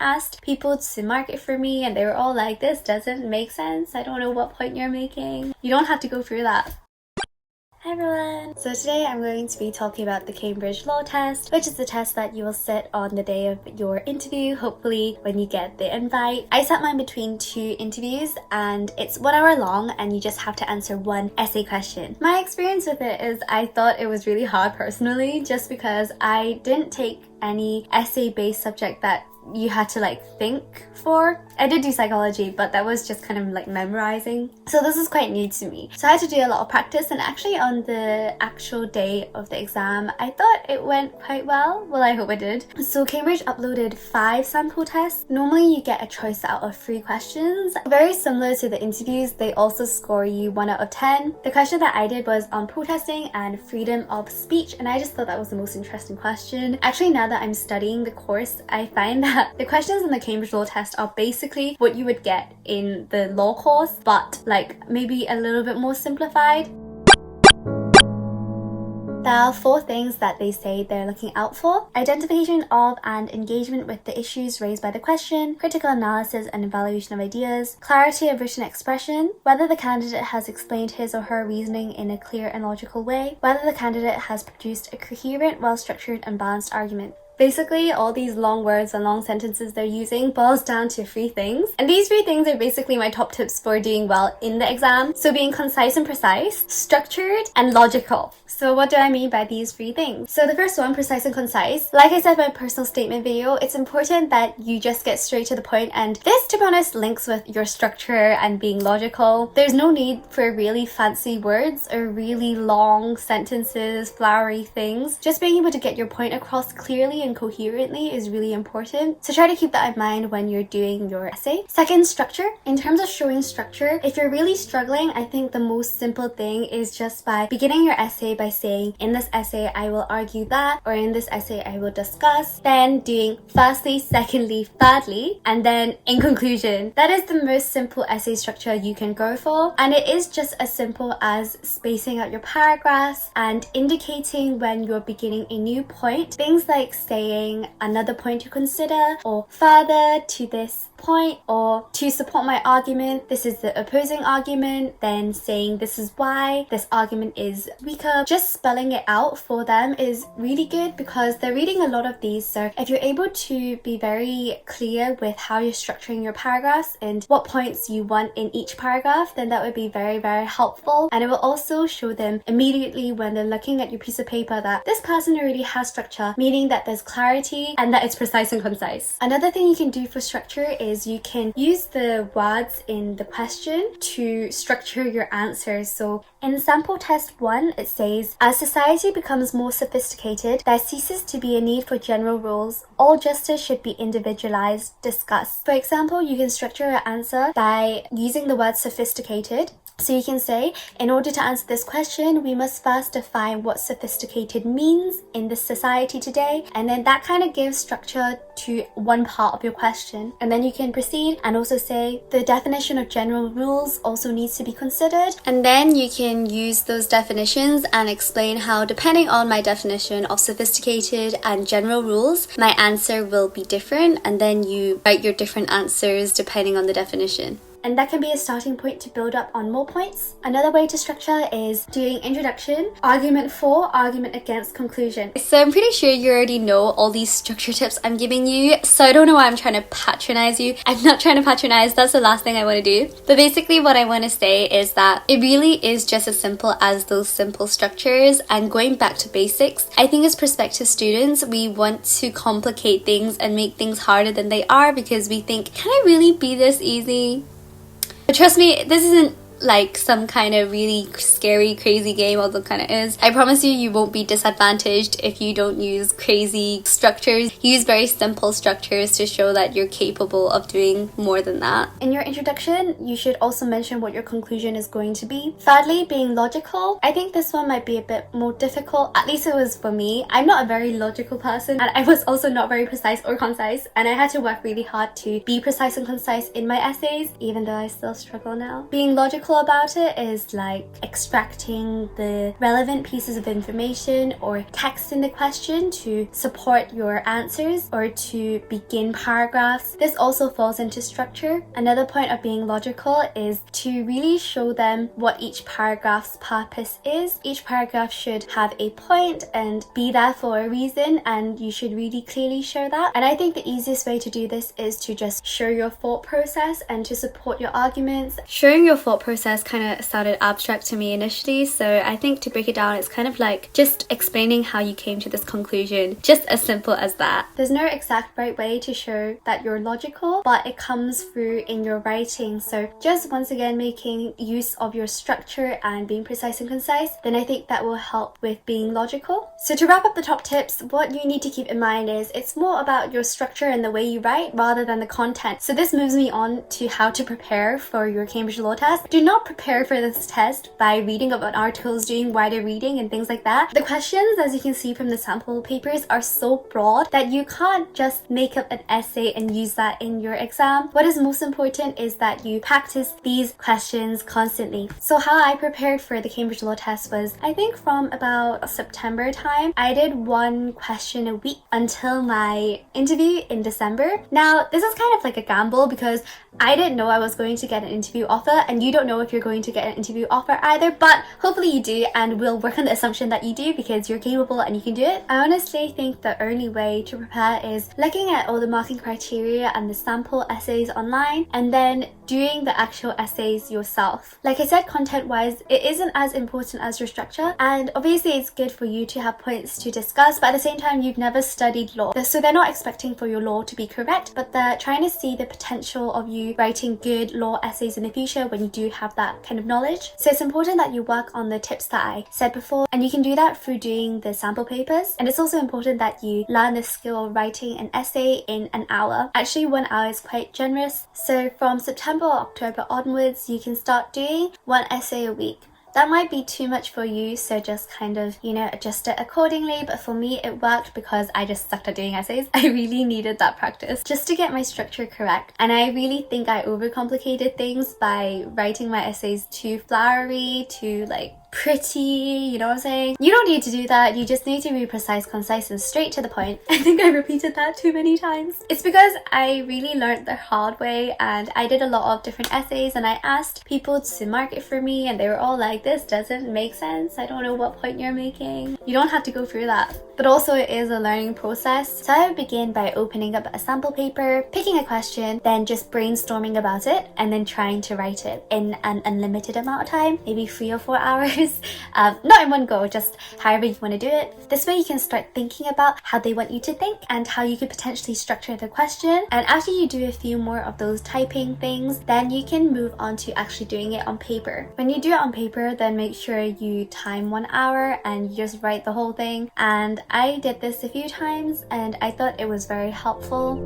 asked people to mark it for me and they were all like, this doesn't make sense, I don't know what point you're making. You don't have to go through that. Hi everyone! So today I'm going to be talking about the Cambridge Law Test, which is the test that you will sit on the day of your interview, hopefully when you get the invite. I sat mine between 2 interviews and it's 1 hour long and you just have to answer 1 essay question. My experience with it is I thought it was really hard personally, just because I didn't take any essay-based subject that you had to like think for. I did do psychology, but that was just kind of like memorizing. So this is quite new to me. So I had to do a lot of practice, and actually on the actual day of the exam, I thought it went quite well. Well, I hope it did. So Cambridge uploaded 5 sample tests. Normally you get a choice out of 3 questions. Very similar to the interviews, they also score you 1 out of 10. The question that I did was on protesting and freedom of speech, and I just thought that was the most interesting question. Actually, now that I'm studying the course, I find that the questions in the Cambridge Law Test are basically what you would get in the law course, but like maybe a little bit more simplified. There are 4 things that they say they're looking out for: identification of and engagement with the issues raised by the question, critical analysis and evaluation of ideas, clarity of written expression, whether the candidate has explained his or her reasoning in a clear and logical way, whether the candidate has produced a coherent, well-structured and balanced argument. Basically, all these long words and long sentences they're using boils down to 3 things. And these 3 things are basically my top tips for doing well in the exam. So being concise and precise, structured and logical. So what do I mean by these 3 things? So the first one, precise and concise. Like I said in my personal statement video, it's important that you just get straight to the point, and this, to be honest, links with your structure and being logical. There's no need for really fancy words or really long sentences, flowery things. Just being able to get your point across clearly and coherently is really important. So try to keep that in mind when you're doing your essay. Second, structure. In terms of showing structure, if you're really struggling, I think the most simple thing is just by beginning your essay by saying, in this essay I will argue that, or in this essay I will discuss, then doing firstly, secondly, thirdly, and then in conclusion. That is the most simple essay structure you can go for, and it is just as simple as spacing out your paragraphs and indicating when you're beginning a new point. Things like saying another point to consider, or further to this point, or to support my argument, this is the opposing argument, then saying this is why this argument is weaker. Just spelling it out for them is really good because they're reading a lot of these. So if you're able to be very clear with how you're structuring your paragraphs and what points you want in each paragraph, then that would be very, very helpful. And it will also show them immediately when they're looking at your piece of paper that this person already has structure, meaning that there's clarity and that it's precise and concise. Another thing you can do for structure is you can use the words in the question to structure your answers. So in sample test 1, it says, as society becomes more sophisticated, there ceases to be a need for general rules. All justice should be individualized, discussed. For example, you can structure your answer by using the word sophisticated. So you can say, in order to answer this question, we must first define what sophisticated means in this society today. And then that kind of gives structure to one part of your question. And then you can proceed and also say, the definition of general rules also needs to be considered. And then you can use those definitions and explain how, depending on my definition of sophisticated and general rules, my answer will be different. And then you write your different answers depending on the definition. And that can be a starting point to build up on more points. Another way to structure is doing introduction, argument for, argument against, conclusion. So I'm pretty sure you already know all these structure tips I'm giving you, so I don't know why I'm trying to patronize you. I'm not trying to patronize, that's the last thing I want to do. But basically what I want to say is that it really is just as simple as those simple structures, and going back to basics. I think as prospective students, we want to complicate things and make things harder than they are because we think, can it really be this easy? But trust me, this isn't like some kind of really scary, crazy game, although it kind of is. I promise you, you won't be disadvantaged if you don't use crazy structures. Use very simple structures to show that you're capable of doing more than that. In your introduction, you should also mention what your conclusion is going to be. Thirdly, being logical. I think this one might be a bit more difficult, at least it was for me. I'm not a very logical person, and I was also not very precise or concise, and I had to work really hard to be precise and concise in my essays, even though I still struggle now. Being logical logical about it is like extracting the relevant pieces of information or text in the question to support your answers or to begin paragraphs. This also falls into structure. Another point of being logical is to really show them what each paragraph's purpose is. Each paragraph should have a point and be there for a reason, and you should really clearly show that. And I think the easiest way to do this is to just show your thought process and to support your arguments. Showing your thought process kind of sounded abstract to me initially, so I think to break it down, it's kind of like just explaining how you came to this conclusion, just as simple as that. There's no exact right way to show that you're logical, but it comes through in your writing. So just once again making use of your structure and being precise and concise, then I think that will help with being logical. So to wrap up the top tips, what you need to keep in mind is it's more about your structure and the way you write rather than the content. So this moves me on to how to prepare for your Cambridge Law test. Do not prepare for this test by reading about articles, doing wider reading and things like that. The questions, as you can see from the sample papers, are so broad that you can't just make up an essay and use that in your exam. What is most important is that you practice these questions constantly. So how I prepared for the Cambridge Law test was, I think from about September time, I did one question a week until my interview in December. Now, this is kind of like a gamble because I didn't know I was going to get an interview offer, and you don't know if you're going to get an interview offer either, but hopefully you do, and we'll work on the assumption that you do because you're capable and you can do it. I honestly think the only way to prepare is looking at all the marking criteria and the sample essays online and then doing the actual essays yourself. Like I said, content-wise, it isn't as important as your structure, and obviously it's good for you to have points to discuss, but at the same time, you've never studied law. So they're not expecting for your law to be correct, but they're trying to see the potential of you writing good law essays in the future when you do have that kind of knowledge. So it's important that you work on the tips that I said before, and you can do that through doing the sample papers. And it's also important that you learn the skill of writing an essay in an hour. Actually, 1 hour is quite generous. So from September or October onwards, you can start doing one essay a week. That might be too much for you, so just kind of, adjust it accordingly. But for me, it worked because I just sucked at doing essays. I really needed that practice just to get my structure correct. And I really think I overcomplicated things by writing my essays too flowery, too pretty, you know what I'm saying? You don't need to do that. You just need to be precise, concise, and straight to the point. I think I repeated that too many times. It's because I really learned the hard way, and I did a lot of different essays, and I asked people to mark it for me, and they were all like, this doesn't make sense. I don't know what point you're making. You don't have to go through that. But also it is a learning process. So I would begin by opening up a sample paper, picking a question, then just brainstorming about it, and then trying to write it in an unlimited amount of time, maybe 3 or 4 hours. Not in one go, just however you want to do it. This way you can start thinking about how they want you to think and how you could potentially structure the question. And after you do a few more of those typing things, then you can move on to actually doing it on paper. When you do it on paper, then make sure you time 1 hour and you just write the whole thing. And I did this a few times and I thought it was very helpful.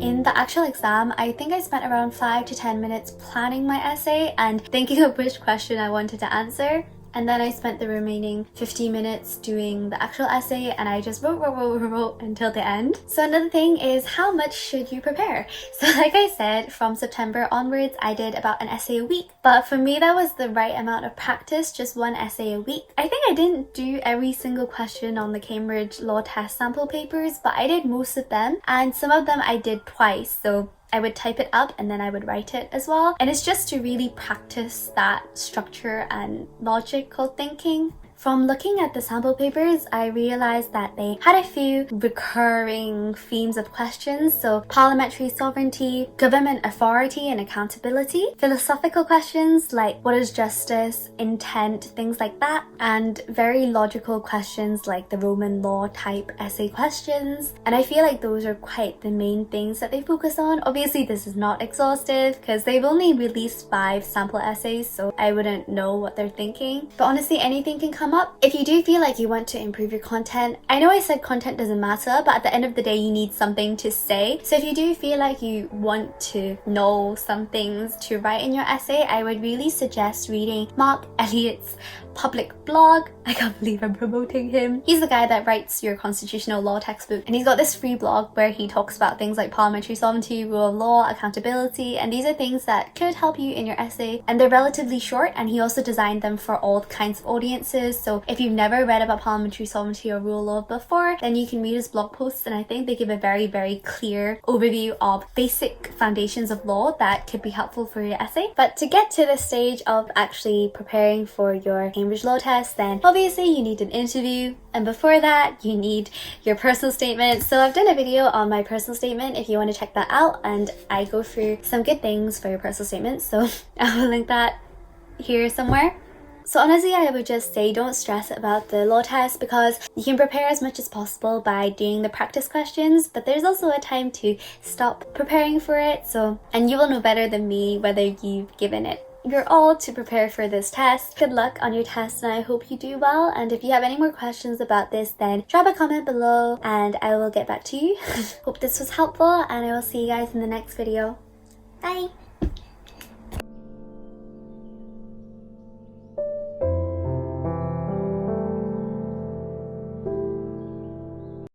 In the actual exam, I think I spent around 5 to 10 minutes planning my essay and thinking of which question I wanted to answer. And then I spent the remaining 50 minutes doing the actual essay, and I just wrote until the end. So another thing is, how much should you prepare? So like I said, from September onwards, I did about an essay a week. But for me, that was the right amount of practice, just one essay a week. I think I didn't do every single question on the Cambridge Law test sample papers, but I did most of them, and some of them I did twice. So I would type it up and then I would write it as well. And it's just to really practice that structure and logical thinking. From looking at the sample papers, I realized that they had a few recurring themes of questions. So parliamentary sovereignty, government authority and accountability, philosophical questions like what is justice, intent, things like that, and very logical questions like the Roman law type essay questions. And I feel like those are quite the main things that they focus on. Obviously, this is not exhaustive because they've only released 5 sample essays, so I wouldn't know what they're thinking. But honestly, anything can come up. If you do feel like you want to improve your content, I know I said content doesn't matter, but at the end of the day, you need something to say. So if you do feel like you want to know some things to write in your essay, I would really suggest reading Mark Elliot's public blog. I can't believe I'm promoting him. He's the guy that writes your constitutional law textbook, and he's got this free blog where he talks about things like parliamentary sovereignty, rule of law, accountability, and these are things that could help you in your essay, and they're relatively short, and he also designed them for all kinds of audiences. So if you've never read about parliamentary sovereignty or rule of law before, then you can read his blog posts, and I think they give a very clear overview of basic foundations of law that could be helpful for your essay. But to get to the stage of actually preparing for your Cambridge Law test, then obviously you need an interview, and before that you need your personal statement. So I've done a video on my personal statement if you want to check that out, and I go through some good things for your personal statement, so I will link that here somewhere. So honestly, I would just say don't stress about the law test, because you can prepare as much as possible by doing the practice questions, but there's also a time to stop preparing for it. And you will know better than me whether you've given it your all to prepare for this test. Good luck on your test, and I hope you do well. And if you have any more questions about this, then drop a comment below and I will get back to you. Hope this was helpful, and I will see you guys in the next video. Bye!